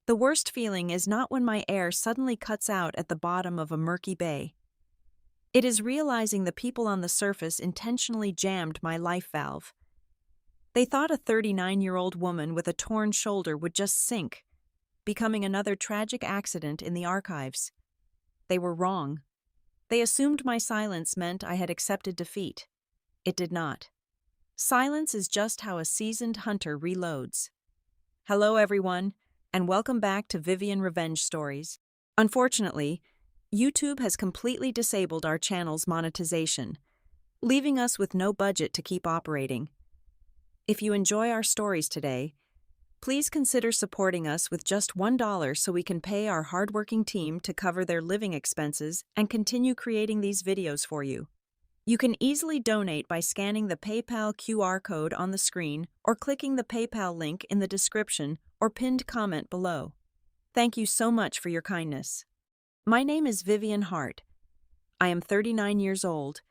The worst feeling is not when my air suddenly cuts out at the bottom of a murky bay. It is realizing the people on the surface intentionally jammed my life valve. They thought a 39-year-old woman with a torn shoulder would just sink, becoming another tragic accident in the archives. They were wrong. They assumed my silence meant I had accepted defeat. It did not. Silence is just how a seasoned hunter reloads. Hello, everyone, and welcome back to Vivian Revenge Stories. Unfortunately, YouTube has completely disabled our channel's monetization, leaving us with no budget to keep operating. If you enjoy our stories today, please consider supporting us with just $1 so we can pay our hardworking team to cover their living expenses and continue creating these videos for you. You can easily donate by scanning the PayPal QR code on the screen or clicking the PayPal link in the description or pinned comment below. Thank you so much for your kindness. My name is Vivian Hart. I am 39 years old,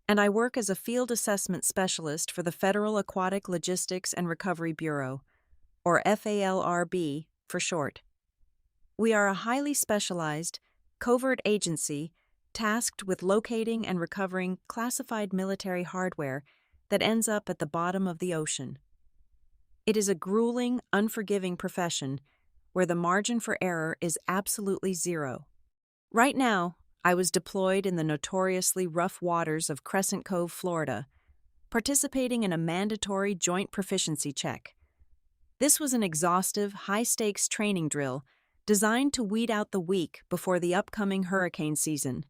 and I work as a field assessment specialist for the Federal Aquatic Logistics and Recovery Bureau, or FALRB for short. We are a highly specialized, covert agency tasked with locating and recovering classified military hardware that ends up at the bottom of the ocean. It is a grueling, unforgiving profession where the margin for error is absolutely zero. Right now, I was deployed in the notoriously rough waters of Crescent Cove, Florida, participating in a mandatory joint proficiency check. This was an exhaustive, high-stakes training drill designed to weed out the weak before the upcoming hurricane season.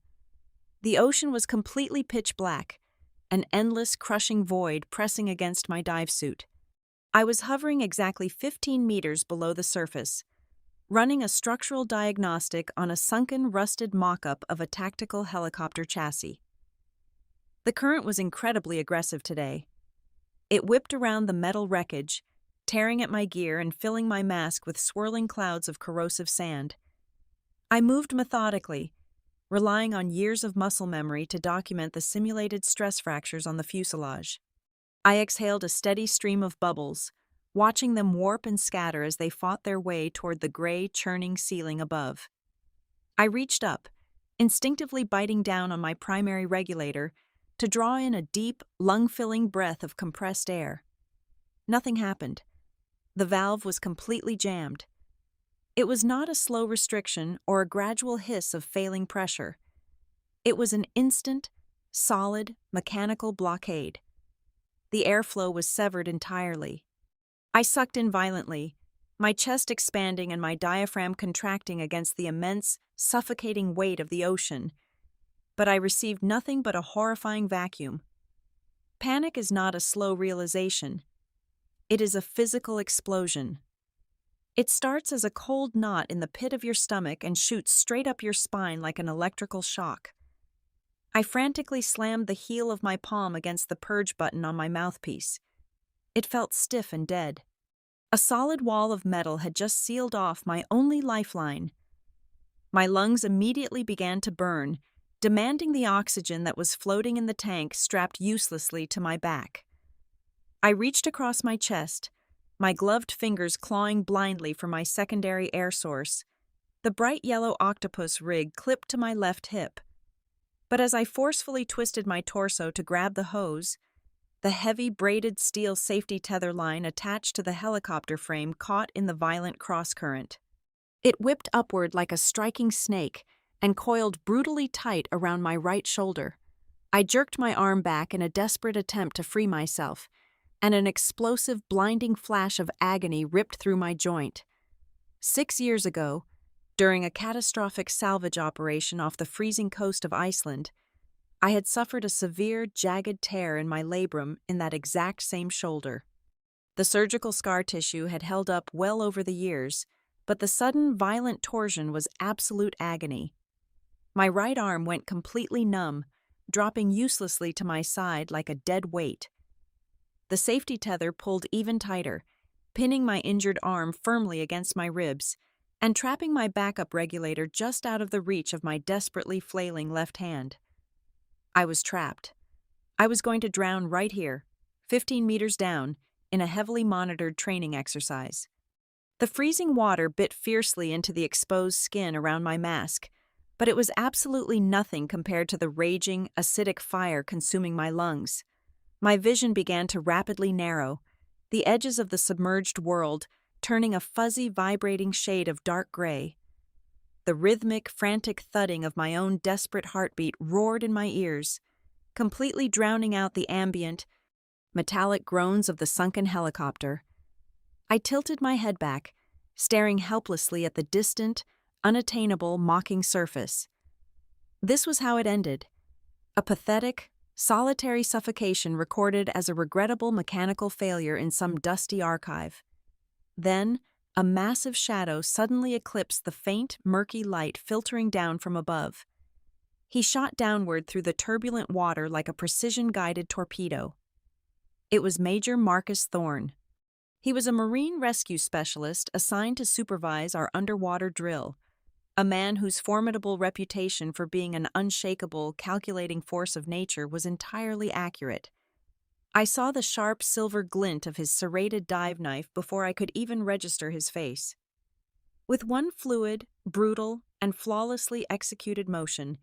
The ocean was completely pitch black, an endless, crushing void pressing against my dive suit. I was hovering exactly 15 meters below the surface, running a structural diagnostic on a sunken, rusted mock-up of a tactical helicopter chassis. The current was incredibly aggressive today. It whipped around the metal wreckage, tearing at my gear and filling my mask with swirling clouds of corrosive sand. I moved methodically, relying on years of muscle memory to document the simulated stress fractures on the fuselage. I exhaled a steady stream of bubbles, watching them warp and scatter as they fought their way toward the gray, churning ceiling above. I reached up, instinctively biting down on my primary regulator to draw in a deep, lung-filling breath of compressed air. Nothing happened. The valve was completely jammed. It was not a slow restriction or a gradual hiss of failing pressure. It was an instant, solid, mechanical blockade. The airflow was severed entirely. I sucked in violently, my chest expanding and my diaphragm contracting against the immense, suffocating weight of the ocean, but I received nothing but a horrifying vacuum. Panic is not a slow realization. It is a physical explosion. It starts as a cold knot in the pit of your stomach and shoots straight up your spine like an electrical shock. I frantically slammed the heel of my palm against the purge button on my mouthpiece. It felt stiff and dead. A solid wall of metal had just sealed off my only lifeline. My lungs immediately began to burn, demanding the oxygen that was floating in the tank strapped uselessly to my back. I reached across my chest, my gloved fingers clawing blindly for my secondary air source, the bright yellow octopus rig clipped to my left hip. But as I forcefully twisted my torso to grab the hose, the heavy braided steel safety tether line attached to the helicopter frame caught in the violent cross-current. It whipped upward like a striking snake and coiled brutally tight around my right shoulder. I jerked my arm back in a desperate attempt to free myself, and an explosive, blinding flash of agony ripped through my joint. 6 years ago, during a catastrophic salvage operation off the freezing coast of Iceland, I had suffered a severe, jagged tear in my labrum in that exact same shoulder. The surgical scar tissue had held up well over the years, but the sudden, violent torsion was absolute agony. My right arm went completely numb, dropping uselessly to my side like a dead weight. The safety tether pulled even tighter, pinning my injured arm firmly against my ribs and trapping my backup regulator just out of the reach of my desperately flailing left hand. I was trapped. I was going to drown right here, 15 meters down, in a heavily monitored training exercise. The freezing water bit fiercely into the exposed skin around my mask, but it was absolutely nothing compared to the raging, acidic fire consuming my lungs. My vision began to rapidly narrow, the edges of the submerged world turning a fuzzy, vibrating shade of dark gray. The rhythmic, frantic thudding of my own desperate heartbeat roared in my ears, completely drowning out the ambient, metallic groans of the sunken helicopter. I tilted my head back, staring helplessly at the distant, unattainable, mocking surface. This was how it ended. A pathetic, solitary suffocation recorded as a regrettable mechanical failure in some dusty archive. Then, a massive shadow suddenly eclipsed the faint, murky light filtering down from above. He shot downward through the turbulent water like a precision-guided torpedo. It was Major Marcus Thorne. He was a marine rescue specialist assigned to supervise our underwater drill, a man whose formidable reputation for being an unshakable, calculating force of nature was entirely accurate. I saw the sharp silver glint of his serrated dive knife before I could even register his face. With one fluid, brutal, and flawlessly executed motion,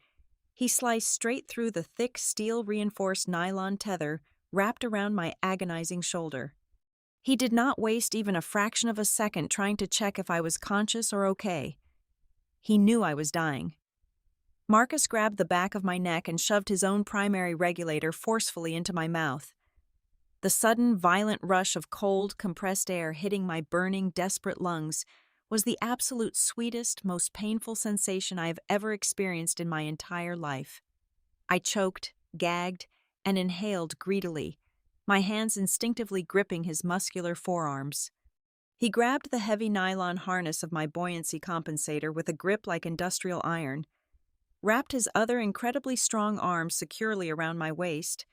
he sliced straight through the thick steel-reinforced nylon tether wrapped around my agonizing shoulder. He did not waste even a fraction of a second trying to check if I was conscious or okay. He knew I was dying. Marcus grabbed the back of my neck and shoved his own primary regulator forcefully into my mouth. The sudden, violent rush of cold, compressed air hitting my burning, desperate lungs was the absolute sweetest, most painful sensation I have ever experienced in my entire life. I choked, gagged, and inhaled greedily, my hands instinctively gripping his muscular forearms. He grabbed the heavy nylon harness of my buoyancy compensator with a grip like industrial iron, wrapped his other incredibly strong arm securely around my waist,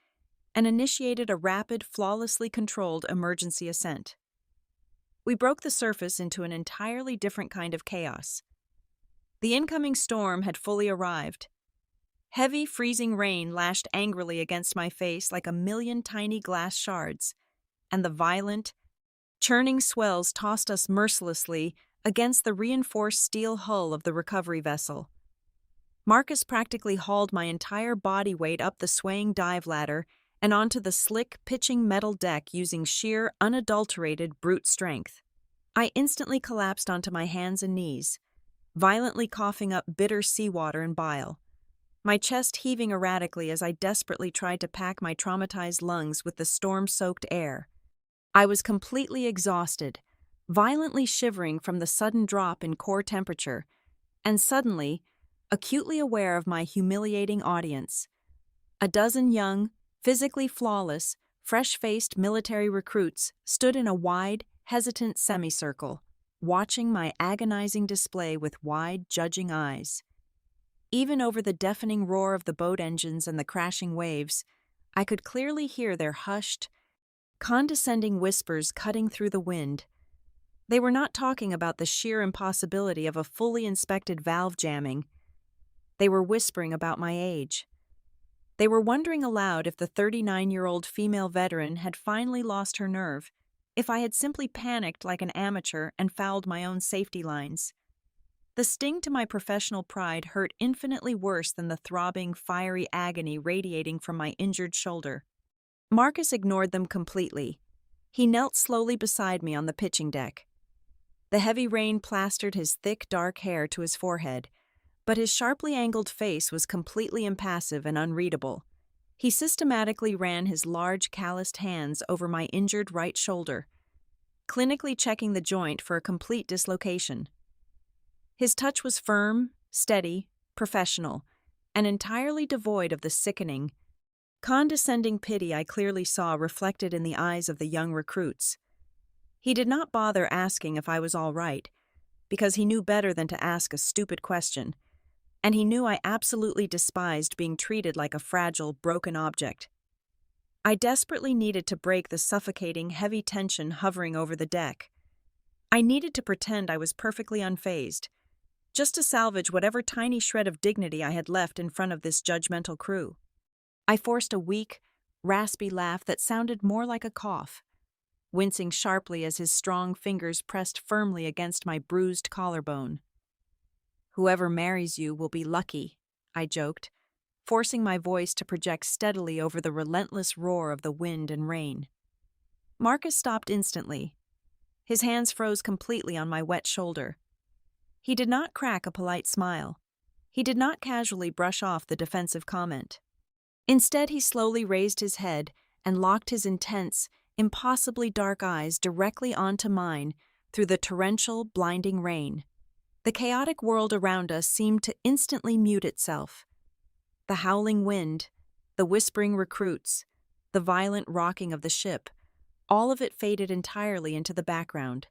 and initiated a rapid, flawlessly controlled emergency ascent. We broke the surface into an entirely different kind of chaos. The incoming storm had fully arrived. Heavy, freezing rain lashed angrily against my face like a million tiny glass shards, and the violent, churning swells tossed us mercilessly against the reinforced steel hull of the recovery vessel. Marcus practically hauled my entire body weight up the swaying dive ladder and onto the slick, pitching metal deck using sheer, unadulterated brute strength. I instantly collapsed onto my hands and knees, violently coughing up bitter seawater and bile, my chest heaving erratically as I desperately tried to pack my traumatized lungs with the storm-soaked air. I was completely exhausted, violently shivering from the sudden drop in core temperature, and suddenly, acutely aware of my humiliating audience. A dozen young, physically flawless, fresh-faced military recruits stood in a wide, hesitant semicircle, watching my agonizing display with wide, judging eyes. Even over the deafening roar of the boat engines and the crashing waves, I could clearly hear their hushed, condescending whispers cutting through the wind. They were not talking about the sheer impossibility of a fully inspected valve jamming. They were whispering about my age. They were wondering aloud if the 39-year-old female veteran had finally lost her nerve, if I had simply panicked like an amateur and fouled my own safety lines. The sting to my professional pride hurt infinitely worse than the throbbing, fiery agony radiating from my injured shoulder. Marcus ignored them completely. He knelt slowly beside me on the pitching deck. The heavy rain plastered his thick, dark hair to his forehead, but his sharply angled face was completely impassive and unreadable. He systematically ran his large, calloused hands over my injured right shoulder, clinically checking the joint for a complete dislocation. His touch was firm, steady, professional, and entirely devoid of the sickening, condescending pity I clearly saw reflected in the eyes of the young recruits. He did not bother asking if I was all right, because he knew better than to ask a stupid question, and he knew I absolutely despised being treated like a fragile, broken object. I desperately needed to break the suffocating, heavy tension hovering over the deck. I needed to pretend I was perfectly unfazed, just to salvage whatever tiny shred of dignity I had left in front of this judgmental crew. I forced a weak, raspy laugh that sounded more like a cough. wincing sharply as his strong fingers pressed firmly against my bruised collarbone. "Whoever marries you will be lucky," I joked, forcing my voice to project steadily over the relentless roar of the wind and rain. Marcus stopped instantly. His hands froze completely on my wet shoulder. He did not crack a polite smile. He did not casually brush off the defensive comment. Instead, he slowly raised his head and locked his intense, impossibly dark eyes directly onto mine through the torrential, blinding rain. The chaotic world around us seemed to instantly mute itself. The howling wind, the whispering recruits, the violent rocking of the ship, all of it faded entirely into the background.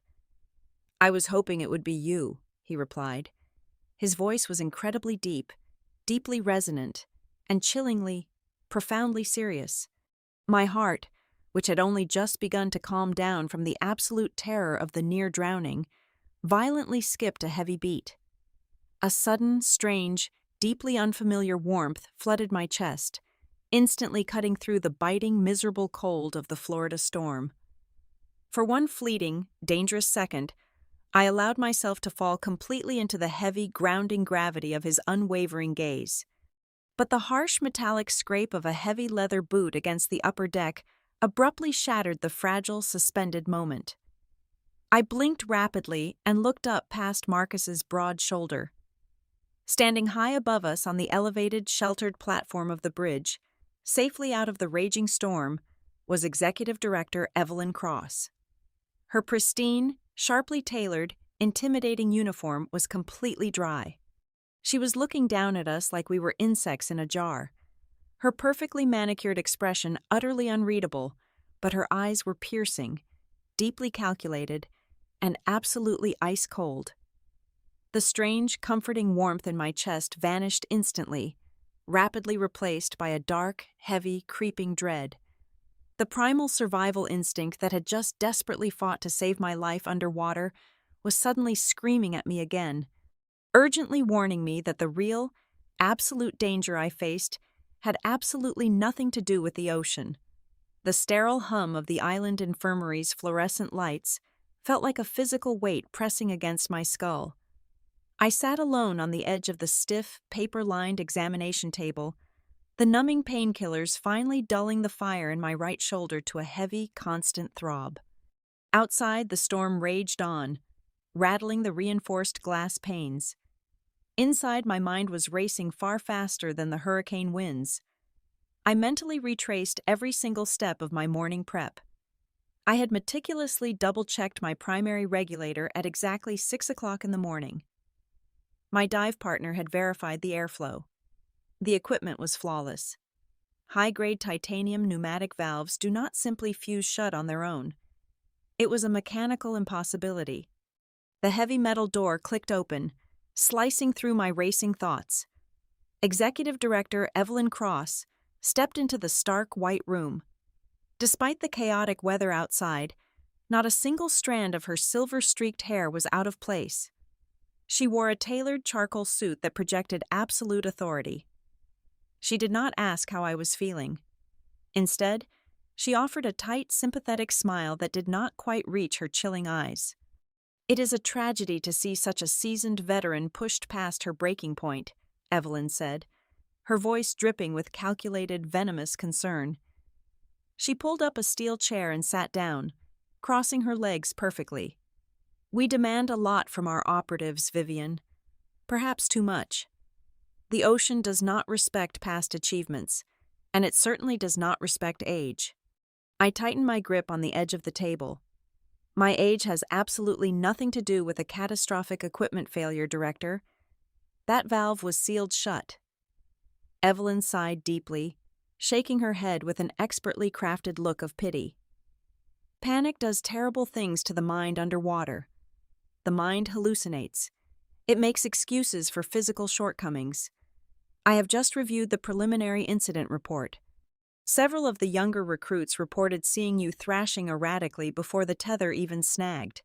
"I was hoping it would be you," he replied. His voice was incredibly deep, deeply resonant, and chillingly, profoundly serious. My heart, which had only just begun to calm down from the absolute terror of the near drowning, violently skipped a heavy beat. A sudden, strange, deeply unfamiliar warmth flooded my chest, instantly cutting through the biting, miserable cold of the Florida storm. For one fleeting, dangerous second, I allowed myself to fall completely into the heavy, grounding gravity of his unwavering gaze. But the harsh metallic scrape of a heavy leather boot against the upper deck abruptly shattered the fragile, suspended moment. I blinked rapidly and looked up past Marcus's broad shoulder. Standing high above us on the elevated, sheltered platform of the bridge, safely out of the raging storm, was Executive Director Evelyn Cross. Her pristine, sharply tailored, intimidating uniform was completely dry. She was looking down at us like we were insects in a jar. Her perfectly manicured expression utterly unreadable, but her eyes were piercing, deeply calculated, and absolutely ice-cold. The strange, comforting warmth in my chest vanished instantly, rapidly replaced by a dark, heavy, creeping dread. The primal survival instinct that had just desperately fought to save my life underwater was suddenly screaming at me again, urgently warning me that the real, absolute danger I faced had absolutely nothing to do with the ocean. The sterile hum of the island infirmary's fluorescent lights felt like a physical weight pressing against my skull. I sat alone on the edge of the stiff, paper-lined examination table, the numbing painkillers finally dulling the fire in my right shoulder to a heavy, constant throb. Outside, the storm raged on, rattling the reinforced glass panes. Inside, my mind was racing far faster than the hurricane winds. I mentally retraced every single step of my morning prep. I had meticulously double-checked my primary regulator at exactly 6 o'clock in the morning. My dive partner had verified the airflow. The equipment was flawless. High-grade titanium pneumatic valves do not simply fuse shut on their own. It was a mechanical impossibility. The heavy metal door clicked open, slicing through my racing thoughts. Executive Director Evelyn Cross stepped into the stark white room. Despite the chaotic weather outside, not a single strand of her silver-streaked hair was out of place. She wore a tailored charcoal suit that projected absolute authority. She did not ask how I was feeling. Instead, she offered a tight, sympathetic smile that did not quite reach her chilling eyes. "It is a tragedy to see such a seasoned veteran pushed past her breaking point," Evelyn said, her voice dripping with calculated, venomous concern. She pulled up a steel chair and sat down, crossing her legs perfectly. "We demand a lot from our operatives, Vivian. Perhaps too much. The ocean does not respect past achievements, and it certainly does not respect age." I tightened my grip on the edge of the table. "My age has absolutely nothing to do with a catastrophic equipment failure, Director. That valve was sealed shut." Evelyn sighed deeply, shaking her head with an expertly crafted look of pity. "Panic does terrible things to the mind underwater. The mind hallucinates. It makes excuses for physical shortcomings. I have just reviewed the preliminary incident report. Several of the younger recruits reported seeing you thrashing erratically before the tether even snagged.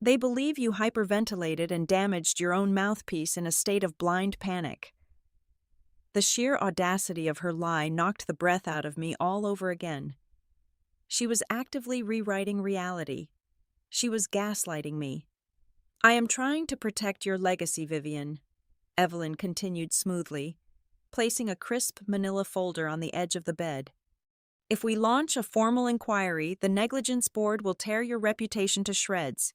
They believe you hyperventilated and damaged your own mouthpiece in a state of blind panic." The sheer audacity of her lie knocked the breath out of me all over again. She was actively rewriting reality. She was gaslighting me. I am trying to protect your legacy, Vivian, Evelyn continued smoothly, placing a crisp manila folder on the edge of the bed. If we launch a formal inquiry, the negligence board will tear your reputation to shreds.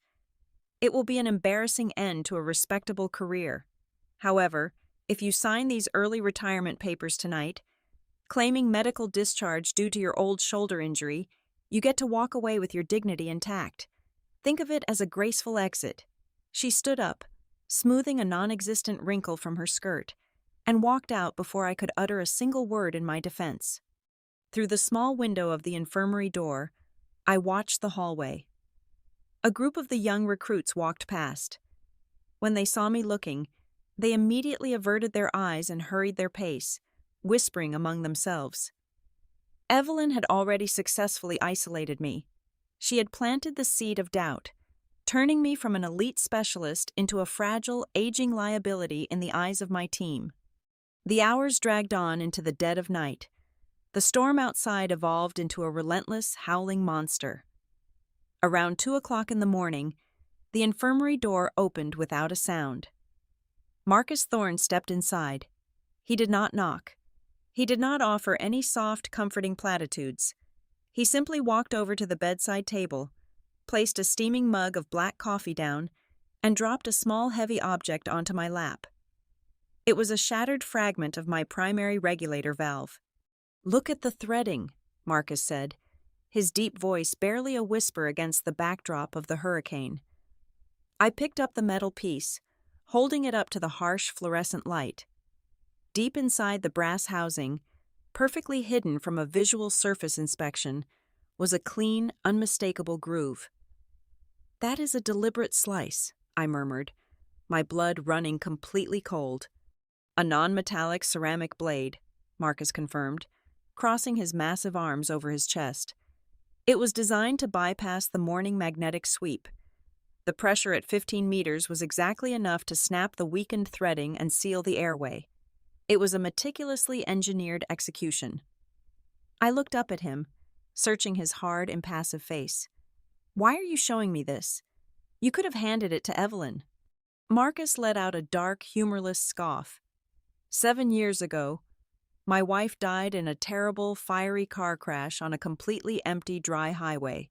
It will be an embarrassing end to a respectable career. However, if you sign these early retirement papers tonight, claiming medical discharge due to your old shoulder injury, you get to walk away with your dignity intact. Think of it as a graceful exit. She stood up, smoothing a non-existent wrinkle from her skirt, and walked out before I could utter a single word in my defense. Through the small window of the infirmary door, I watched the hallway. A group of the young recruits walked past. When they saw me looking, they immediately averted their eyes and hurried their pace, whispering among themselves. Evelyn had already successfully isolated me. She had planted the seed of doubt, turning me from an elite specialist into a fragile, aging liability in the eyes of my team. The hours dragged on into the dead of night. The storm outside evolved into a relentless, howling monster. Around 2 o'clock in the morning, the infirmary door opened without a sound. Marcus Thorne stepped inside. He did not knock. He did not offer any soft, comforting platitudes. He simply walked over to the bedside table, placed a steaming mug of black coffee down, and dropped a small, heavy object onto my lap. It was a shattered fragment of my primary regulator valve. "Look at the threading," Marcus said, his deep voice barely a whisper against the backdrop of the hurricane. I picked up the metal piece, holding it up to the harsh fluorescent light. Deep inside the brass housing, perfectly hidden from a visual surface inspection, was a clean, unmistakable groove. "That is a deliberate slice," I murmured, my blood running completely cold. "A non-metallic ceramic blade," Marcus confirmed, crossing his massive arms over his chest. "It was designed to bypass the morning magnetic sweep. The pressure at 15 meters was exactly enough to snap the weakened threading and seal the airway. It was a meticulously engineered execution." I looked up at him, searching his hard, impassive face. "Why are you showing me this? You could have handed it to Evelyn." Marcus let out a dark, humorless scoff. 7 years ago, my wife died in a terrible, fiery car crash on a completely empty, dry highway.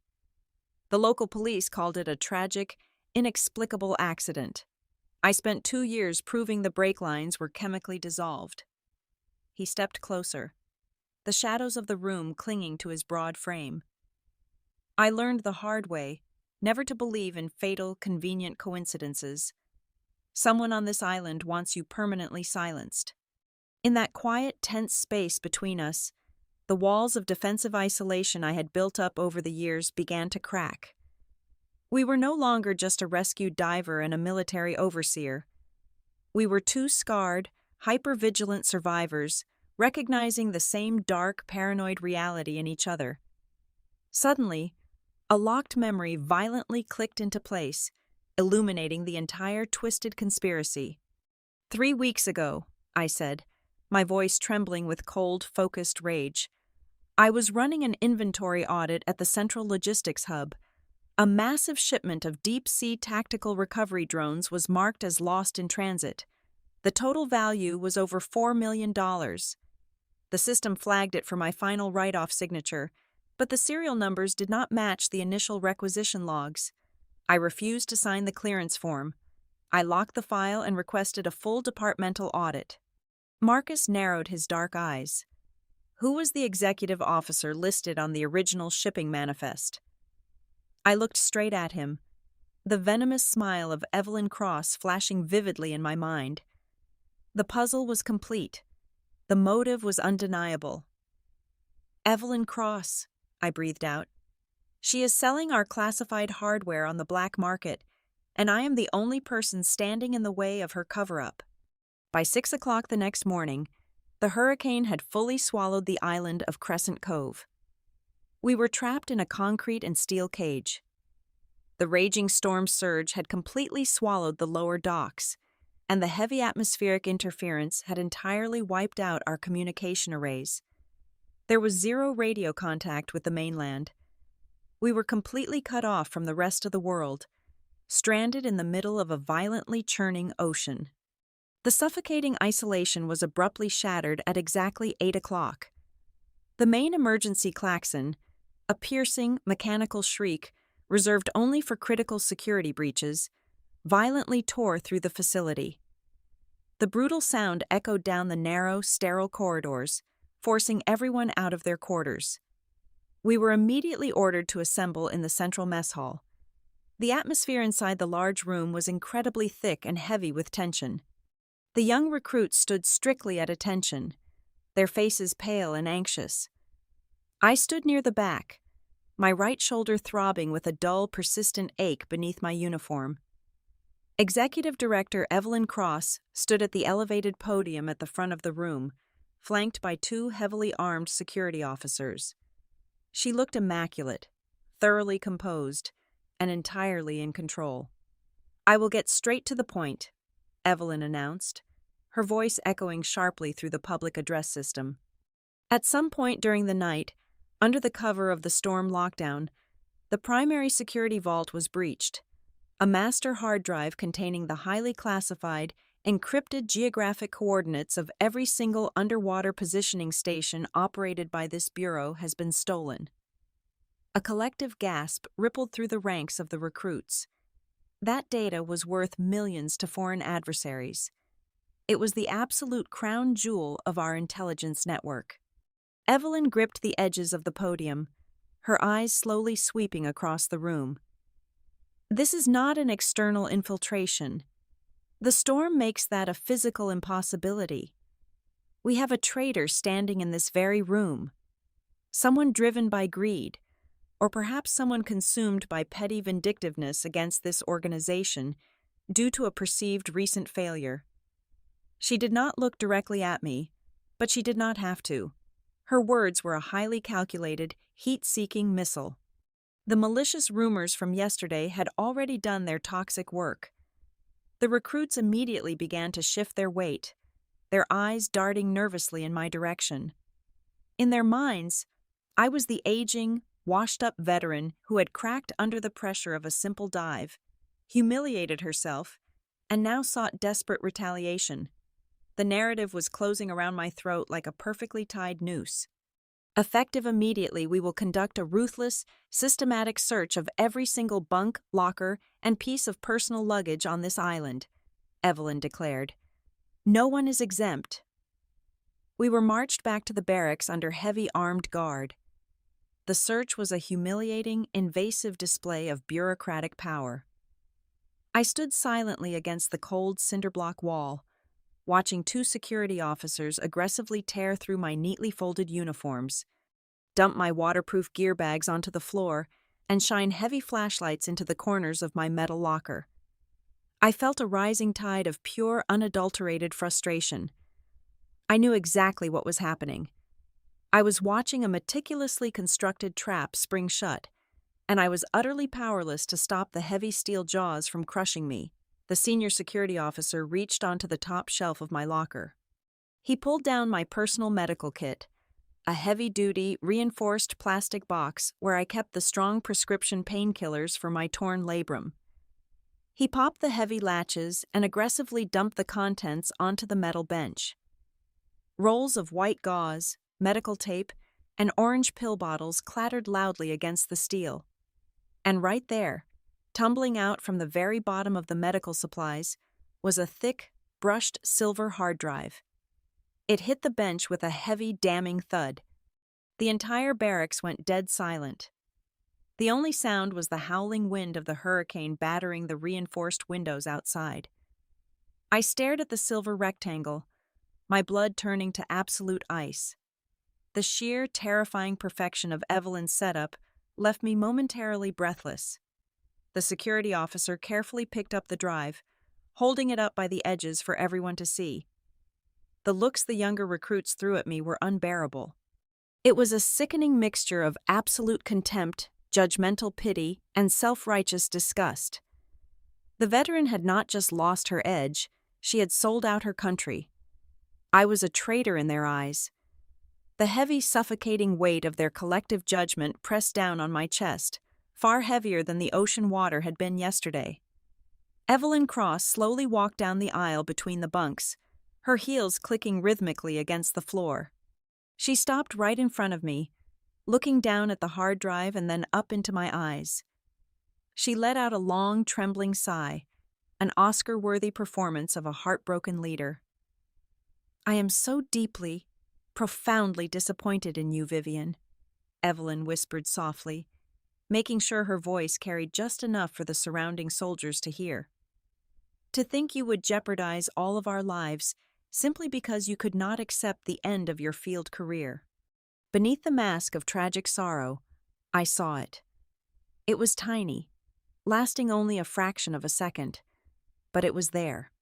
The local police called it a tragic, inexplicable accident. I spent 2 years proving the brake lines were chemically dissolved. He stepped closer, the shadows of the room clinging to his broad frame. "I learned the hard way, never to believe in fatal, convenient coincidences. Someone on this island wants you permanently silenced." In that quiet, tense space between us, the walls of defensive isolation I had built up over the years began to crack. We were no longer just a rescued diver and a military overseer. We were two scarred, hyper-vigilant survivors, recognizing the same dark, paranoid reality in each other. Suddenly, a locked memory violently clicked into place, illuminating the entire twisted conspiracy. 3 weeks ago, I said, my voice trembling with cold, focused rage, I was running an inventory audit at the Central Logistics Hub. A massive shipment of deep-sea tactical recovery drones was marked as lost in transit. The total value was over $4 million. The system flagged it for my final write-off signature, but the serial numbers did not match the initial requisition logs. I refused to sign the clearance form. I locked the file and requested a full departmental audit. Marcus narrowed his dark eyes. Who was the executive officer listed on the original shipping manifest? I looked straight at him, the venomous smile of Evelyn Cross flashing vividly in my mind. The puzzle was complete. The motive was undeniable. "Evelyn Cross," I breathed out. "She is selling our classified hardware on the black market, and I am the only person standing in the way of her cover-up." By 6 o'clock the next morning, the hurricane had fully swallowed the island of Crescent Cove. We were trapped in a concrete and steel cage. The raging storm surge had completely swallowed the lower docks, and the heavy atmospheric interference had entirely wiped out our communication arrays. There was zero radio contact with the mainland, We were completely cut off from the rest of the world, stranded in the middle of a violently churning ocean. The suffocating isolation was abruptly shattered at exactly 8 o'clock. The main emergency klaxon, a piercing, mechanical shriek reserved only for critical security breaches, violently tore through the facility. The brutal sound echoed down the narrow, sterile corridors, forcing everyone out of their quarters. We were immediately ordered to assemble in the central mess hall. The atmosphere inside the large room was incredibly thick and heavy with tension. The young recruits stood strictly at attention, their faces pale and anxious. I stood near the back, my right shoulder throbbing with a dull, persistent ache beneath my uniform. Executive Director Evelyn Cross stood at the elevated podium at the front of the room, flanked by 2 heavily armed security officers. She looked immaculate, thoroughly composed, and entirely in control. "I will get straight to the point," Evelyn announced, her voice echoing sharply through the public address system. At some point during the night, under the cover of the storm lockdown, the primary security vault was breached. A master hard drive containing the highly classified, encrypted geographic coordinates of every single underwater positioning station operated by this bureau has been stolen. A collective gasp rippled through the ranks of the recruits. That data was worth millions to foreign adversaries. It was the absolute crown jewel of our intelligence network. Evelyn gripped the edges of the podium, her eyes slowly sweeping across the room. "This is not an external infiltration. The storm makes that a physical impossibility. We have a traitor standing in this very room. Someone driven by greed, or perhaps someone consumed by petty vindictiveness against this organization due to a perceived recent failure." She did not look directly at me, but she did not have to. Her words were a highly calculated, heat-seeking missile. The malicious rumors from yesterday had already done their toxic work. The recruits immediately began to shift their weight, their eyes darting nervously in my direction. In their minds, I was the aging, washed-up veteran who had cracked under the pressure of a simple dive, humiliated herself, and now sought desperate retaliation. The narrative was closing around my throat like a perfectly tied noose. "Effective immediately, we will conduct a ruthless, systematic search of every single bunk, locker, and piece of personal luggage on this island," Evelyn declared. "No one is exempt." We were marched back to the barracks under heavy armed guard. The search was a humiliating, invasive display of bureaucratic power. I stood silently against the cold cinderblock wall, watching 2 security officers aggressively tear through my neatly folded uniforms, dump my waterproof gear bags onto the floor, and shine heavy flashlights into the corners of my metal locker. I felt a rising tide of pure, unadulterated frustration. I knew exactly what was happening. I was watching a meticulously constructed trap spring shut, and I was utterly powerless to stop the heavy steel jaws from crushing me. The senior security officer reached onto the top shelf of my locker. He pulled down my personal medical kit, a heavy-duty, reinforced plastic box where I kept the strong prescription painkillers for my torn labrum. He popped the heavy latches and aggressively dumped the contents onto the metal bench. Rolls of white gauze, medical tape, and orange pill bottles clattered loudly against the steel. And right there, tumbling out from the very bottom of the medical supplies, was a thick, brushed silver hard drive. It hit the bench with a heavy, damning thud. The entire barracks went dead silent. The only sound was the howling wind of the hurricane battering the reinforced windows outside. I stared at the silver rectangle, my blood turning to absolute ice. The sheer, terrifying perfection of Evelyn's setup left me momentarily breathless. The security officer carefully picked up the drive, holding it up by the edges for everyone to see. The looks the younger recruits threw at me were unbearable. It was a sickening mixture of absolute contempt, judgmental pity, and self-righteous disgust. The veteran had not just lost her edge, she had sold out her country. I was a traitor in their eyes. The heavy, suffocating weight of their collective judgment pressed down on my chest, far heavier than the ocean water had been yesterday. Evelyn Cross slowly walked down the aisle between the bunks, her heels clicking rhythmically against the floor. She stopped right in front of me, looking down at the hard drive and then up into my eyes. She let out a long, trembling sigh, an Oscar-worthy performance of a heartbroken leader. "I am so deeply, profoundly disappointed in you, Vivian," Evelyn whispered softly, making sure her voice carried just enough for the surrounding soldiers to hear. "To think you would jeopardize all of our lives simply because you could not accept the end of your field career." Beneath the mask of tragic sorrow, I saw it. It was tiny, lasting only a fraction of a second, but it was there.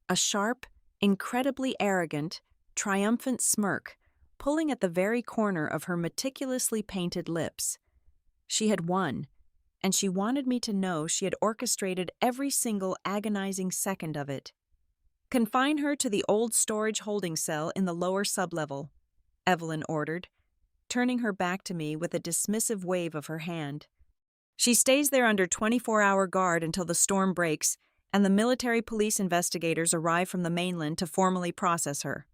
A sharp, incredibly arrogant, triumphant smirk pulling at the very corner of her meticulously painted lips. She had won, and she wanted me to know she had orchestrated every single agonizing second of it. "Confine her to the old storage holding cell in the lower sublevel," Evelyn ordered, turning her back to me with a dismissive wave of her hand. "She stays there under 24-hour guard until the storm breaks and the military police investigators arrive from the mainland to formally process her."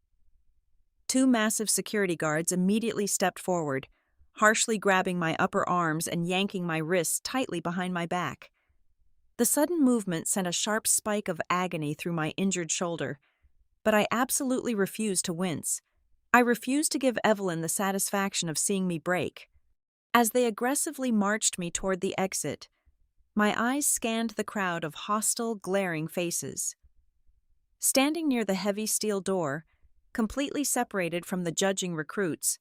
Two massive security guards immediately stepped forward, harshly grabbing my upper arms and yanking my wrists tightly behind my back. The sudden movement sent a sharp spike of agony through my injured shoulder, but I absolutely refused to wince. I refused to give Evelyn the satisfaction of seeing me break. As they aggressively marched me toward the exit, my eyes scanned the crowd of hostile, glaring faces. Standing near the heavy steel door, completely separated from the judging recruits,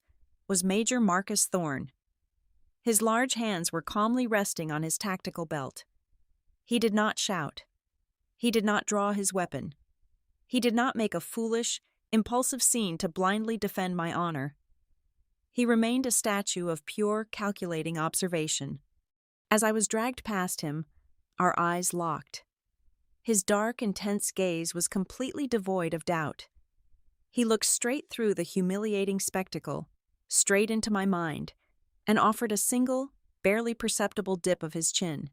was Major Marcus Thorne. His large hands were calmly resting on his tactical belt. He did not shout. He did not draw his weapon. He did not make a foolish, impulsive scene to blindly defend my honor. He remained a statue of pure, calculating observation. As I was dragged past him, our eyes locked. His dark, intense gaze was completely devoid of doubt. He looked straight through the humiliating spectacle, straight into my mind, and offered a single, barely perceptible dip of his chin.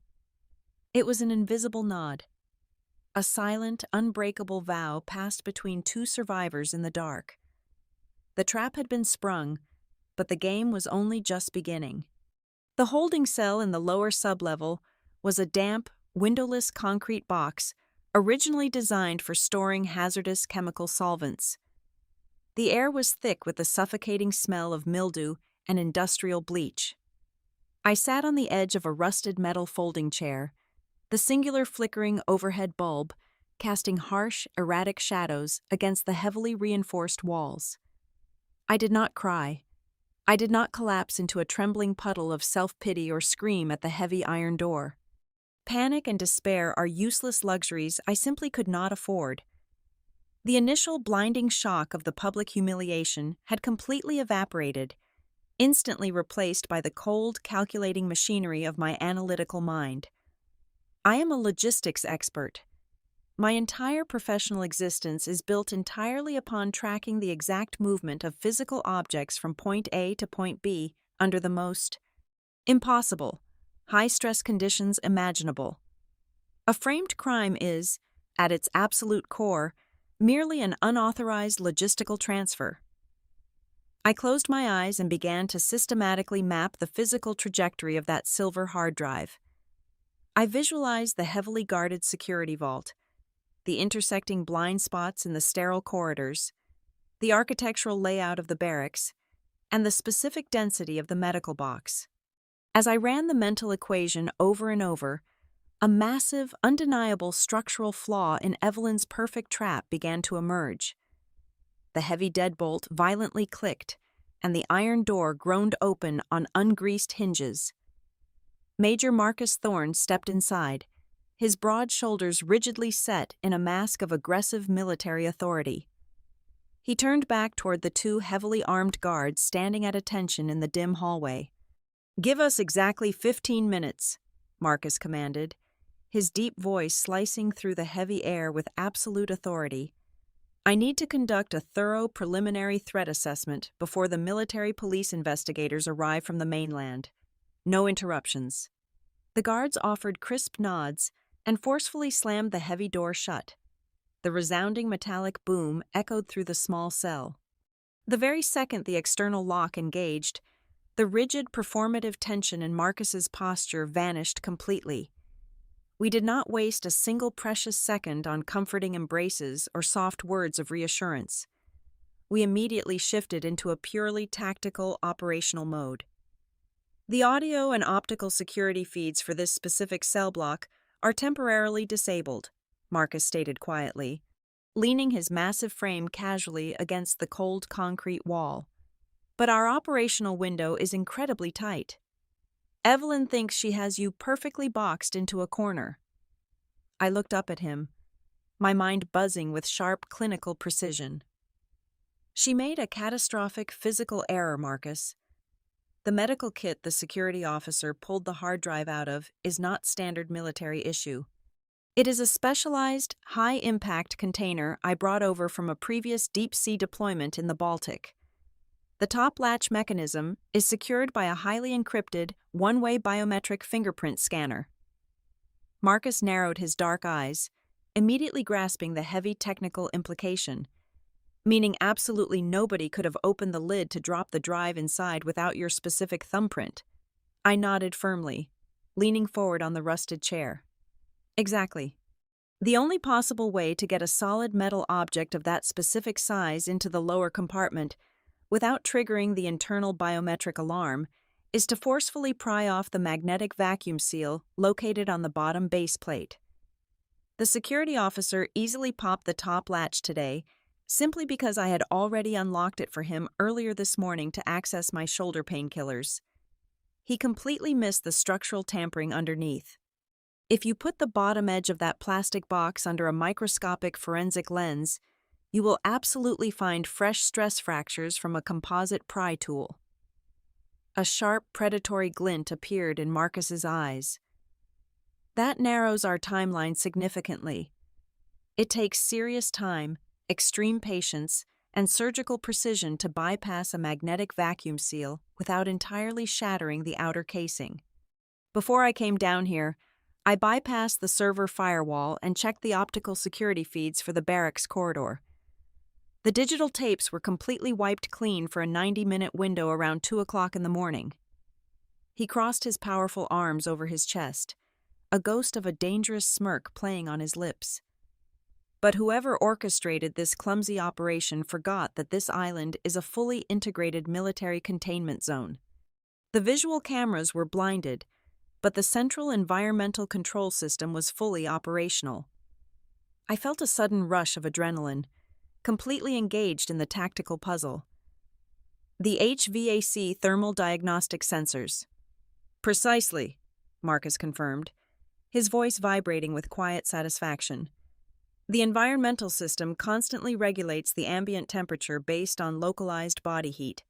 It was an invisible nod. A silent, unbreakable vow passed between two survivors in the dark. The trap had been sprung, but the game was only just beginning. The holding cell in the lower sublevel was a damp, windowless concrete box originally designed for storing hazardous chemical solvents. The air was thick with the suffocating smell of mildew and industrial bleach. I sat on the edge of a rusted metal folding chair, the singular flickering overhead bulb casting harsh, erratic shadows against the heavily reinforced walls. I did not cry. I did not collapse into a trembling puddle of self-pity or scream at the heavy iron door. Panic and despair are useless luxuries I simply could not afford. The initial blinding shock of the public humiliation had completely evaporated, instantly replaced by the cold, calculating machinery of my analytical mind. I am a logistics expert. My entire professional existence is built entirely upon tracking the exact movement of physical objects from point A to point B under the most impossible, high-stress conditions imaginable. A framed crime is, at its absolute core, merely an unauthorized logistical transfer. I closed my eyes and began to systematically map the physical trajectory of that silver hard drive. I visualized the heavily guarded security vault, the intersecting blind spots in the sterile corridors, the architectural layout of the barracks, and the specific density of the medical box. As I ran the mental equation over and over, a massive, undeniable structural flaw in Evelyn's perfect trap began to emerge. The heavy deadbolt violently clicked, and the iron door groaned open on ungreased hinges. Major Marcus Thorne stepped inside, his broad shoulders rigidly set in a mask of aggressive military authority. He turned back toward the two heavily armed guards standing at attention in the dim hallway. "Give us exactly 15 minutes, Marcus commanded, his deep voice slicing through the heavy air with absolute authority. "I need to conduct a thorough preliminary threat assessment before the military police investigators arrive from the mainland. No interruptions." The guards offered crisp nods and forcefully slammed the heavy door shut. The resounding metallic boom echoed through the small cell. The very second the external lock engaged, the rigid, performative tension in Marcus's posture vanished completely. We did not waste a single precious second on comforting embraces or soft words of reassurance. We immediately shifted into a purely tactical, operational mode. The audio and optical security feeds for this specific cell block are temporarily disabled, Marcus stated quietly, leaning his massive frame casually against the cold concrete wall. But our operational window is incredibly tight. Evelyn thinks she has you perfectly boxed into a corner. I looked up at him, my mind buzzing with sharp clinical precision. She made a catastrophic physical error, Marcus. The medical kit the security officer pulled the hard drive out of is not standard military issue. It is a specialized, high-impact container I brought over from a previous deep-sea deployment in the Baltic. The top latch mechanism is secured by a highly encrypted, one-way biometric fingerprint scanner. Marcus narrowed his dark eyes, immediately grasping the heavy technical implication, meaning absolutely nobody could have opened the lid to drop the drive inside without your specific thumbprint. I nodded firmly, leaning forward on the rusted chair. Exactly. The only possible way to get a solid metal object of that specific size into the lower compartment without triggering the internal biometric alarm is to forcefully pry off the magnetic vacuum seal located on the bottom base plate. The security officer easily popped the top latch today simply because I had already unlocked it for him earlier this morning to access my shoulder painkillers. He completely missed the structural tampering underneath. If you put the bottom edge of that plastic box under a microscopic forensic lens, you will absolutely find fresh stress fractures from a composite pry tool. A sharp, predatory glint appeared in Marcus's eyes. That narrows our timeline significantly. It takes serious time, extreme patience, and surgical precision to bypass a magnetic vacuum seal without entirely shattering the outer casing. Before I came down here, I bypassed the server firewall and checked the optical security feeds for the barracks corridor. The digital tapes were completely wiped clean for a 90-minute window around 2 o'clock in the morning. He crossed his powerful arms over his chest, a ghost of a dangerous smirk playing on his lips. But whoever orchestrated this clumsy operation forgot that this island is a fully integrated military containment zone. The visual cameras were blinded, but the central environmental control system was fully operational. I felt a sudden rush of adrenaline, completely engaged in the tactical puzzle. The HVAC thermal diagnostic sensors. Precisely, Marcus confirmed, his voice vibrating with quiet satisfaction. The environmental system constantly regulates the ambient temperature based on localized body heat.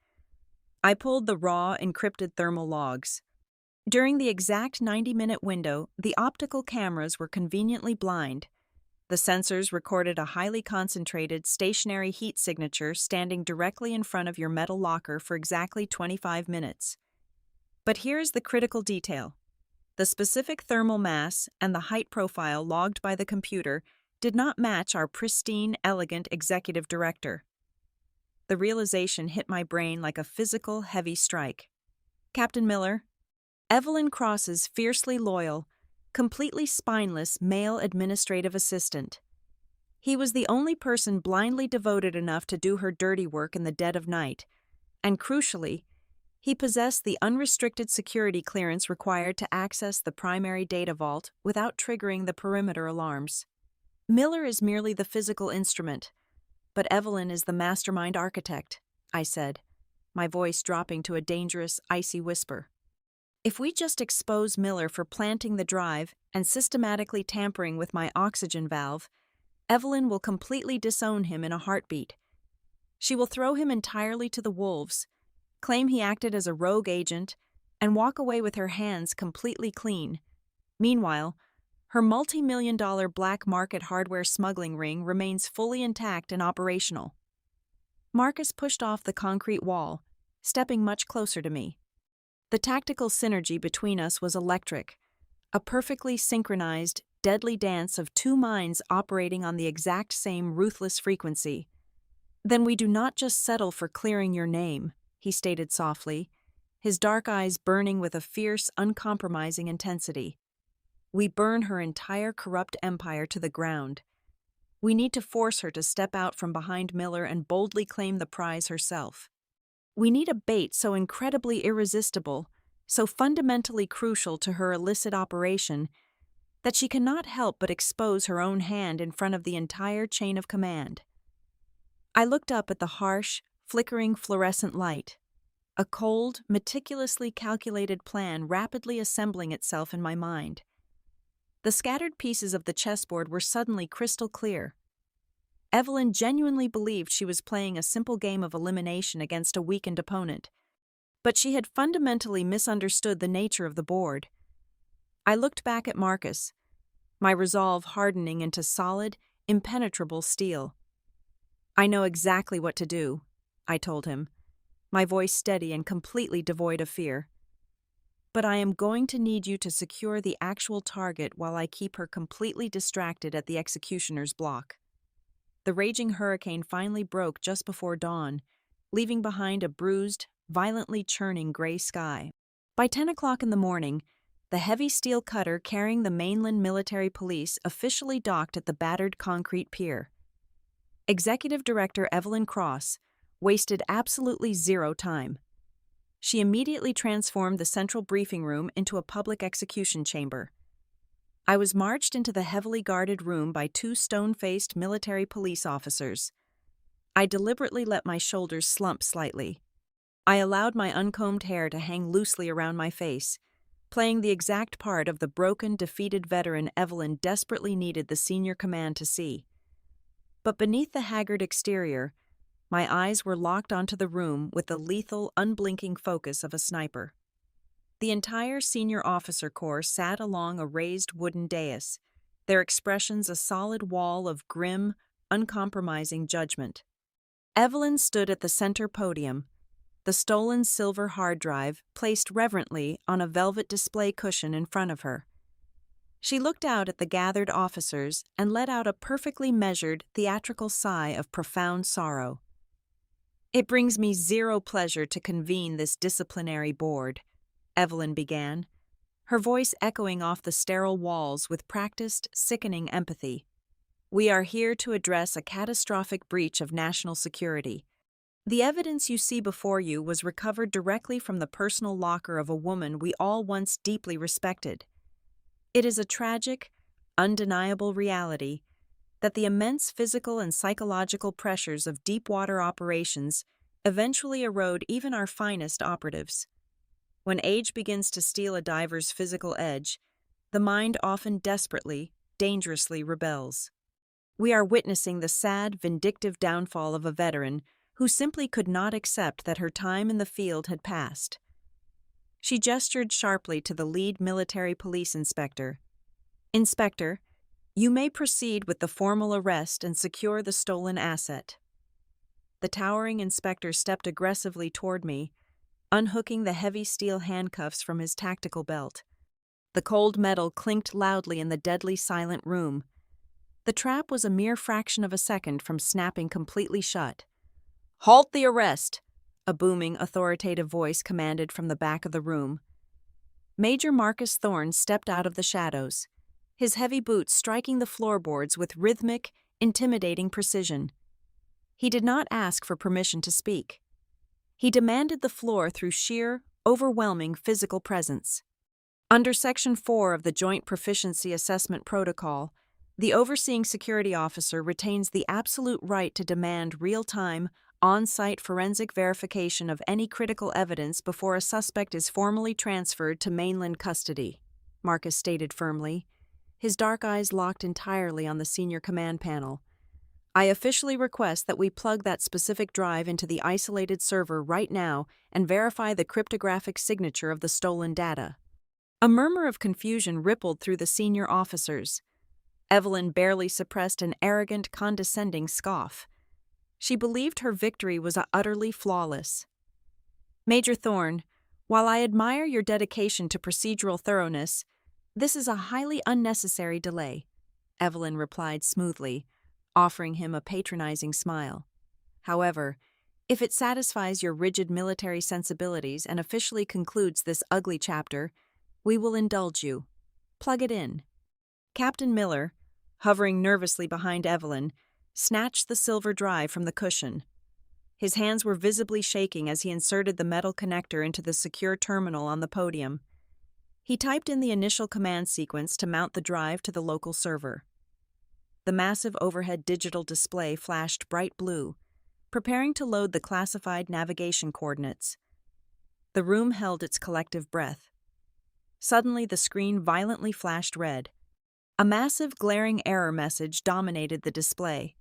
I pulled the raw, encrypted thermal logs. During the exact 90-minute window, the optical cameras were conveniently blind. The sensors recorded a highly concentrated, stationary heat signature standing directly in front of your metal locker for exactly 25 minutes. But here's the critical detail. The specific thermal mass and the height profile logged by the computer did not match our pristine, elegant executive director. The realization hit my brain like a physical, heavy strike. Captain Miller, Evelyn Cross's fiercely loyal, completely spineless male administrative assistant. He was the only person blindly devoted enough to do her dirty work in the dead of night, and crucially, he possessed the unrestricted security clearance required to access the primary data vault without triggering the perimeter alarms. Miller is merely the physical instrument, but Evelyn is the mastermind architect, I said, my voice dropping to a dangerous, icy whisper. If we just expose Miller for planting the drive and systematically tampering with my oxygen valve, Evelyn will completely disown him in a heartbeat. She will throw him entirely to the wolves, claim he acted as a rogue agent, and walk away with her hands completely clean. Meanwhile, her multi-million-dollar black market hardware smuggling ring remains fully intact and operational. Marcus pushed off the concrete wall, stepping much closer to me. The tactical synergy between us was electric, a perfectly synchronized, deadly dance of two minds operating on the exact same ruthless frequency. "Then we do not just settle for clearing your name," he stated softly, his dark eyes burning with a fierce, uncompromising intensity. "We burn her entire corrupt empire to the ground. We need to force her to step out from behind Miller and boldly claim the prize herself. We need a bait so incredibly irresistible, so fundamentally crucial to her illicit operation, that she cannot help but expose her own hand in front of the entire chain of command." I looked up at the harsh, flickering fluorescent light, a cold, meticulously calculated plan rapidly assembling itself in my mind. The scattered pieces of the chessboard were suddenly crystal clear. Evelyn genuinely believed she was playing a simple game of elimination against a weakened opponent, but she had fundamentally misunderstood the nature of the board. I looked back at Marcus, my resolve hardening into solid, impenetrable steel. "I know exactly what to do," I told him, my voice steady and completely devoid of fear. "But I am going to need you to secure the actual target while I keep her completely distracted at the executioner's block." The raging hurricane finally broke just before dawn, leaving behind a bruised, violently churning gray sky. By 10 o'clock in the morning, the heavy steel cutter carrying the mainland military police officially docked at the battered concrete pier. Executive Director Evelyn Cross wasted absolutely zero time. She immediately transformed the central briefing room into a public execution chamber. I was marched into the heavily guarded room by two stone-faced military police officers. I deliberately let my shoulders slump slightly. I allowed my uncombed hair to hang loosely around my face, playing the exact part of the broken, defeated veteran Evelyn desperately needed the senior command to see. But beneath the haggard exterior, my eyes were locked onto the room with the lethal, unblinking focus of a sniper. The entire senior officer corps sat along a raised wooden dais, their expressions a solid wall of grim, uncompromising judgment. Evelyn stood at the center podium, the stolen silver hard drive placed reverently on a velvet display cushion in front of her. She looked out at the gathered officers and let out a perfectly measured, theatrical sigh of profound sorrow. "It brings me zero pleasure to convene this disciplinary board," Evelyn began, her voice echoing off the sterile walls with practiced, sickening empathy. "We are here to address a catastrophic breach of national security. The evidence you see before you was recovered directly from the personal locker of a woman we all once deeply respected. It is a tragic, undeniable reality that the immense physical and psychological pressures of deep-water operations eventually erode even our finest operatives. When age begins to steal a diver's physical edge, the mind often desperately, dangerously rebels. We are witnessing the sad, vindictive downfall of a veteran who simply could not accept that her time in the field had passed." She gestured sharply to the lead military police inspector. "Inspector, you may proceed with the formal arrest and secure the stolen asset." The towering inspector stepped aggressively toward me, unhooking the heavy steel handcuffs from his tactical belt. The cold metal clinked loudly in the deadly silent room. The trap was a mere fraction of a second from snapping completely shut. "Halt the arrest!" a booming, authoritative voice commanded from the back of the room. Major Marcus Thorne stepped out of the shadows, his heavy boots striking the floorboards with rhythmic, intimidating precision. He did not ask for permission to speak. He demanded the floor through sheer, overwhelming physical presence. Under Section 4 of the Joint Proficiency Assessment Protocol, the overseeing security officer retains the absolute right to demand real-time, on-site forensic verification of any critical evidence before a suspect is formally transferred to mainland custody, Marcus stated firmly, his dark eyes locked entirely on the senior command panel. "I officially request that we plug that specific drive into the isolated server right now and verify the cryptographic signature of the stolen data." A murmur of confusion rippled through the senior officers. Evelyn barely suppressed an arrogant, condescending scoff. She believed her victory was utterly flawless. "Major Thorne, while I admire your dedication to procedural thoroughness, This is a highly unnecessary delay, Evelyn replied smoothly, offering him a patronizing smile. However, if it satisfies your rigid military sensibilities and officially concludes this ugly chapter, we will indulge you. Plug it in. Captain Miller, hovering nervously behind Evelyn, snatched the silver drive from the cushion. His hands were visibly shaking as he inserted the metal connector into the secure terminal on the podium. He typed in the initial command sequence to mount the drive to the local server. The massive overhead digital display flashed bright blue, preparing to load the classified navigation coordinates. The room held its collective breath. Suddenly, the screen violently flashed red. A massive, glaring error message dominated the display.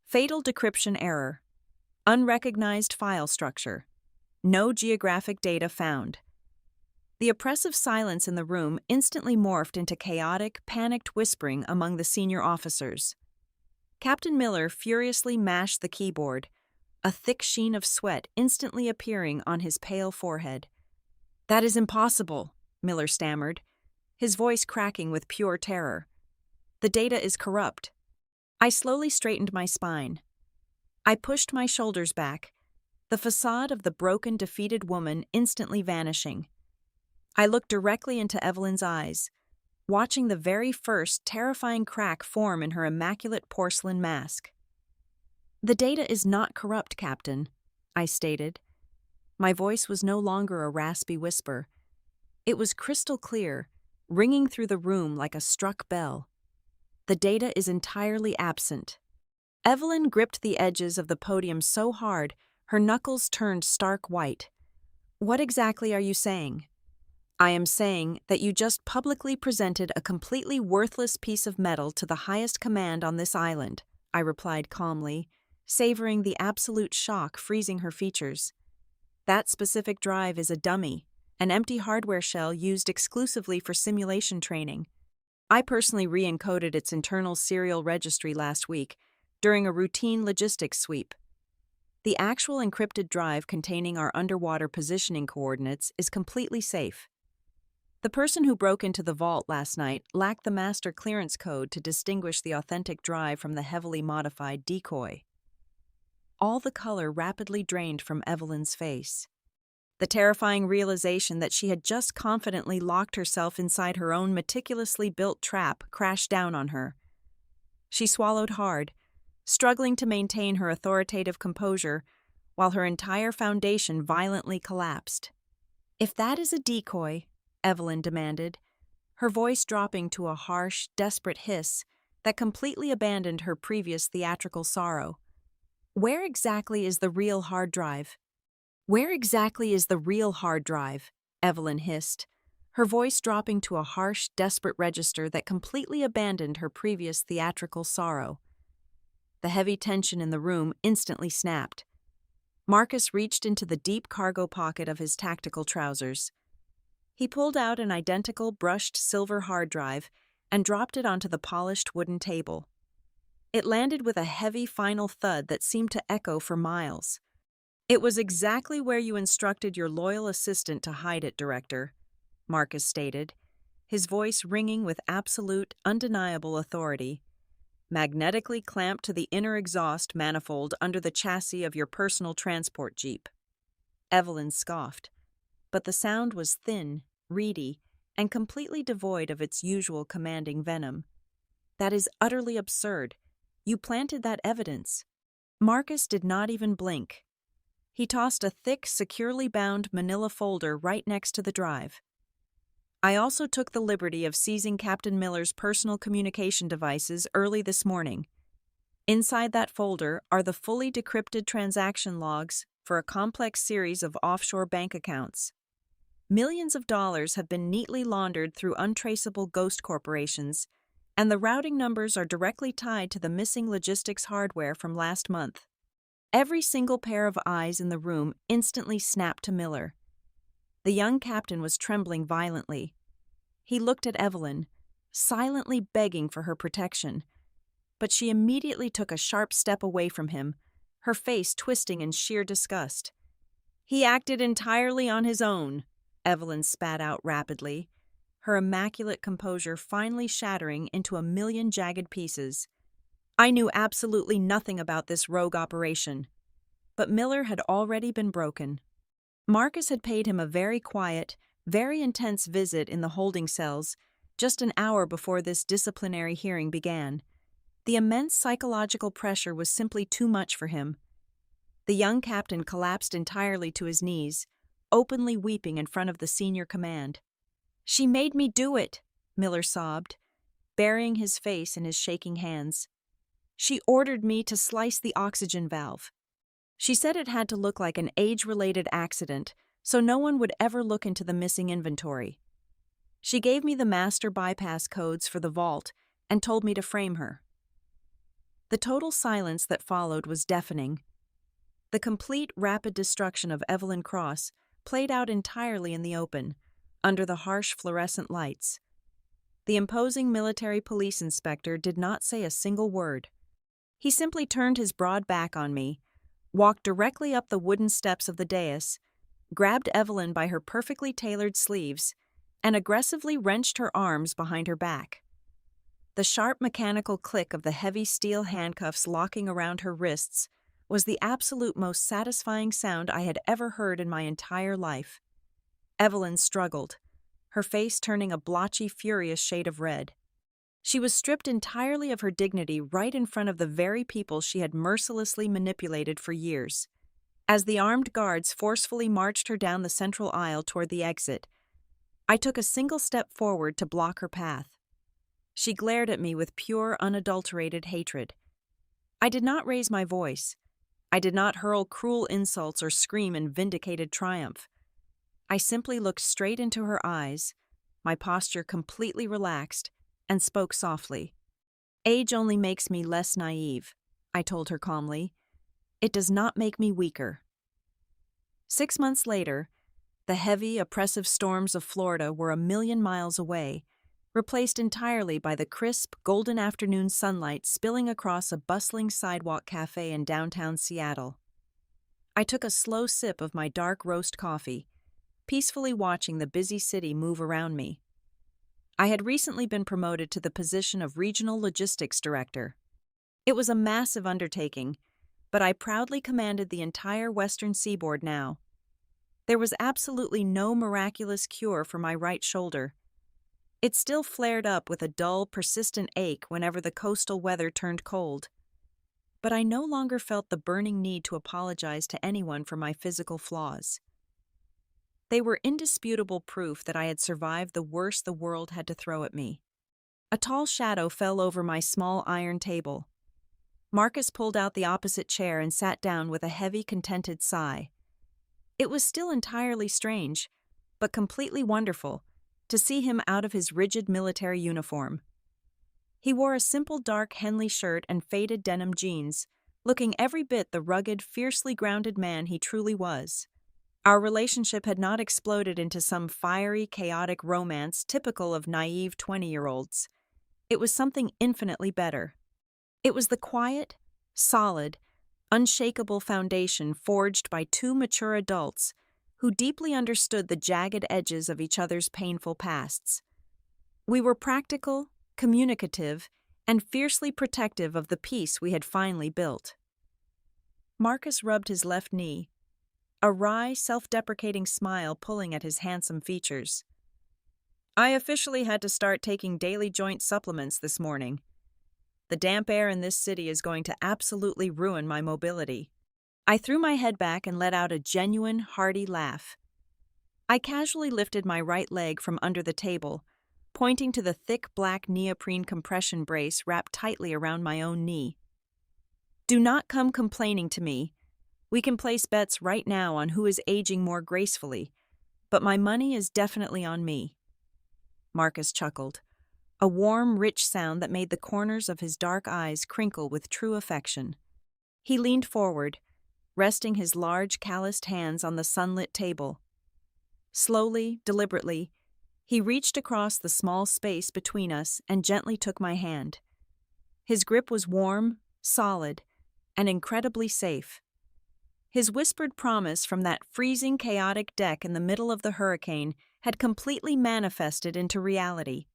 Fatal decryption error. Unrecognized file structure. No geographic data found. The oppressive silence in the room instantly morphed into chaotic, panicked whispering among the senior officers. Captain Miller furiously mashed the keyboard, a thick sheen of sweat instantly appearing on his pale forehead. "That is impossible," Miller stammered, his voice cracking with pure terror. "The data is corrupt." I slowly straightened my spine. I pushed my shoulders back, the facade of the broken, defeated woman instantly vanishing. I looked directly into Evelyn's eyes, watching the very first terrifying crack form in her immaculate porcelain mask. "The data is not corrupt, Captain," I stated. My voice was no longer a raspy whisper. It was crystal clear, ringing through the room like a struck bell. "The data is entirely absent." Evelyn gripped the edges of the podium so hard, her knuckles turned stark white. "What exactly are you saying?" "I am saying that you just publicly presented a completely worthless piece of metal to the highest command on this island," I replied calmly, savoring the absolute shock freezing her features. "That specific drive is a dummy, an empty hardware shell used exclusively for simulation training. I personally re-encoded its internal serial registry last week during a routine logistics sweep. The actual encrypted drive containing our underwater positioning coordinates is completely safe. The person who broke into the vault last night lacked the master clearance code to distinguish the authentic drive from the heavily modified decoy." All the color rapidly drained from Evelyn's face. The terrifying realization that she had just confidently locked herself inside her own meticulously built trap crashed down on her. She swallowed hard, struggling to maintain her authoritative composure while her entire foundation violently collapsed. "If that is a decoy," Evelyn demanded, her voice dropping to a harsh, desperate hiss that completely abandoned her previous theatrical sorrow, "where exactly is the real hard drive?" "Where exactly is the real hard drive?" Evelyn hissed, her voice dropping to a harsh, desperate register that completely abandoned her previous theatrical sorrow. The heavy tension in the room instantly snapped. Marcus reached into the deep cargo pocket of his tactical trousers. He pulled out an identical brushed silver hard drive and dropped it onto the polished wooden table. It landed with a heavy final thud that seemed to echo for miles. "It was exactly where you instructed your loyal assistant to hide it, Director," Marcus stated, his voice ringing with absolute, undeniable authority. "Magnetically clamped to the inner exhaust manifold under the chassis of your personal transport jeep." Evelyn scoffed, but the sound was thin, reedy, and completely devoid of its usual commanding venom. "That is utterly absurd. You planted that evidence." Marcus did not even blink. He tossed a thick, securely bound manila folder right next to the drive. "I also took the liberty of seizing Captain Miller's personal communication devices early this morning. Inside that folder are the fully decrypted transaction logs for a complex series of offshore bank accounts. Millions of dollars have been neatly laundered through untraceable ghost corporations, and the routing numbers are directly tied to the missing logistics hardware from last month." Every single pair of eyes in the room instantly snapped to Miller. The young captain was trembling violently. He looked at Evelyn, silently begging for her protection, but she immediately took a sharp step away from him, her face twisting in sheer disgust. "He acted entirely on his own," Evelyn spat out rapidly, her immaculate composure finally shattering into a million jagged pieces. I knew absolutely nothing about this rogue operation, but Miller had already been broken. Marcus had paid him a very quiet, very intense visit in the holding cells just an hour before this disciplinary hearing began. The immense psychological pressure was simply too much for him. The young captain collapsed entirely to his knees, openly weeping in front of the senior command. "She made me do it," Miller sobbed, burying his face in his shaking hands. "She ordered me to slice the oxygen valve. She said it had to look like an age-related accident, so no one would ever look into the missing inventory. She gave me the master bypass codes for the vault and told me to frame her." The total silence that followed was deafening. The complete, rapid destruction of Evelyn Cross played out entirely in the open, under the harsh fluorescent lights. The imposing military police inspector did not say a single word. He simply turned his broad back on me, walked directly up the wooden steps of the dais, grabbed Evelyn by her perfectly tailored sleeves, and aggressively wrenched her arms behind her back. The sharp mechanical click of the heavy steel handcuffs locking around her wrists was the absolute most satisfying sound I had ever heard in my entire life. Evelyn struggled, her face turning a blotchy, furious shade of red. She was stripped entirely of her dignity right in front of the very people she had mercilessly manipulated for years. As the armed guards forcefully marched her down the central aisle toward the exit, I took a single step forward to block her path. She glared at me with pure, unadulterated hatred. I did not raise my voice. I did not hurl cruel insults or scream in vindicated triumph. I simply looked straight into her eyes, my posture completely relaxed, and spoke softly. "Age only makes me less naive," I told her calmly. "It does not make me weaker." 6 months later, the heavy, oppressive storms of Florida were a million miles away, replaced entirely by the crisp, golden afternoon sunlight spilling across a bustling sidewalk cafe in downtown Seattle. I took a slow sip of my dark roast coffee, peacefully watching the busy city move around me. I had recently been promoted to the position of Regional Logistics Director. It was a massive undertaking, but I proudly commanded the entire Western Seaboard now. There was absolutely no miraculous cure for my right shoulder. It still flared up with a dull, persistent ache whenever the coastal weather turned cold. But I no longer felt the burning need to apologize to anyone for my physical flaws. They were indisputable proof that I had survived the worst the world had to throw at me. A tall shadow fell over my small iron table. Marcus pulled out the opposite chair and sat down with a heavy, contented sigh. It was still entirely strange, but completely wonderful, to see him out of his rigid military uniform. He wore a simple dark Henley shirt and faded denim jeans, looking every bit the rugged, fiercely grounded man he truly was. Our relationship had not exploded into some fiery, chaotic romance typical of naive 20-year-olds. It was something infinitely better. It was the quiet, solid, unshakable foundation forged by two mature adults who deeply understood the jagged edges of each other's painful pasts. We were practical, communicative, and fiercely protective of the peace we had finally built. Marcus rubbed his left knee, a wry, self-deprecating smile pulling at his handsome features. "I officially had to start taking daily joint supplements this morning. The damp air in this city is going to absolutely ruin my mobility." I threw my head back and let out a genuine, hearty laugh. I casually lifted my right leg from under the table, pointing to the thick black neoprene compression brace wrapped tightly around my own knee. "Do not come complaining to me. We can place bets right now on who is aging more gracefully, but my money is definitely on me." Marcus chuckled, a warm, rich sound that made the corners of his dark eyes crinkle with true affection. He leaned forward, resting his large, calloused hands on the sunlit table. Slowly, deliberately, he reached across the small space between us and gently took my hand. His grip was warm, solid, and incredibly safe. His whispered promise from that freezing, chaotic deck in the middle of the hurricane had completely manifested into reality.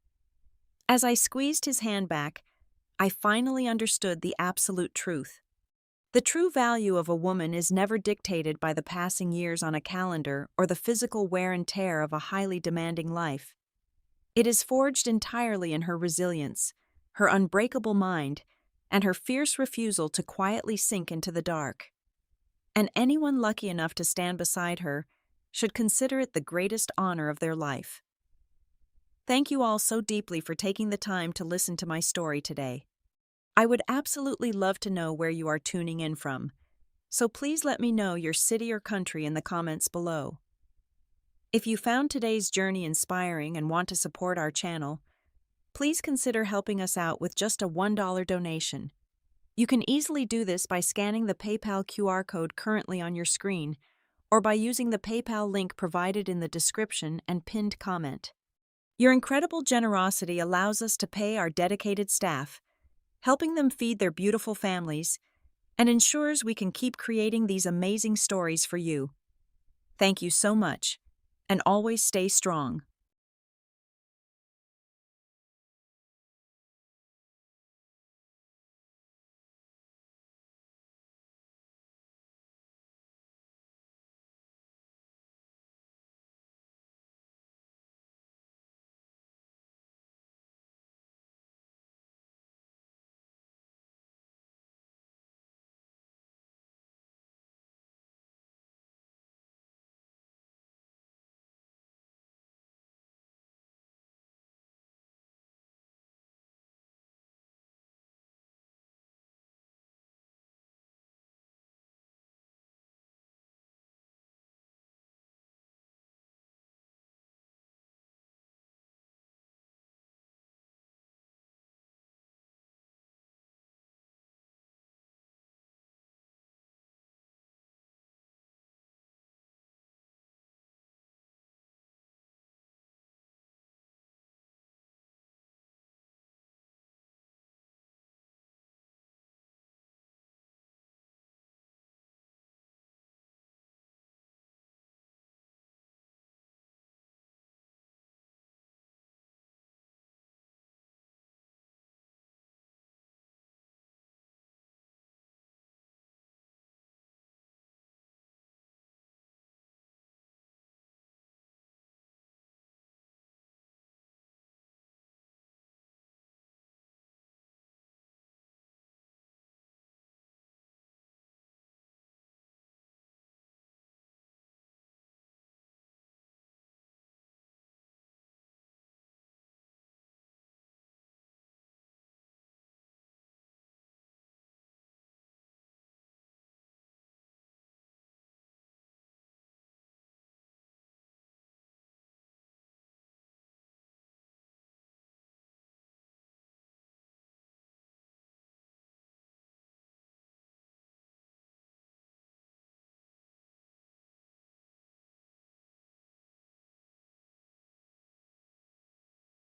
As I squeezed his hand back, I finally understood the absolute truth. The true value of a woman is never dictated by the passing years on a calendar or the physical wear and tear of a highly demanding life. It is forged entirely in her resilience, her unbreakable mind, and her fierce refusal to quietly sink into the dark. And anyone lucky enough to stand beside her should consider it the greatest honor of their life. Thank you all so deeply for taking the time to listen to my story today. I would absolutely love to know where you are tuning in from, so please let me know your city or country in the comments below. If you found today's journey inspiring and want to support our channel, please consider helping us out with just a $1 donation. You can easily do this by scanning the PayPal QR code currently on your screen, or by using the PayPal link provided in the description and pinned comment. Your incredible generosity allows us to pay our dedicated staff, helping them feed their beautiful families, and ensures we can keep creating these amazing stories for you. Thank you so much, and always stay strong.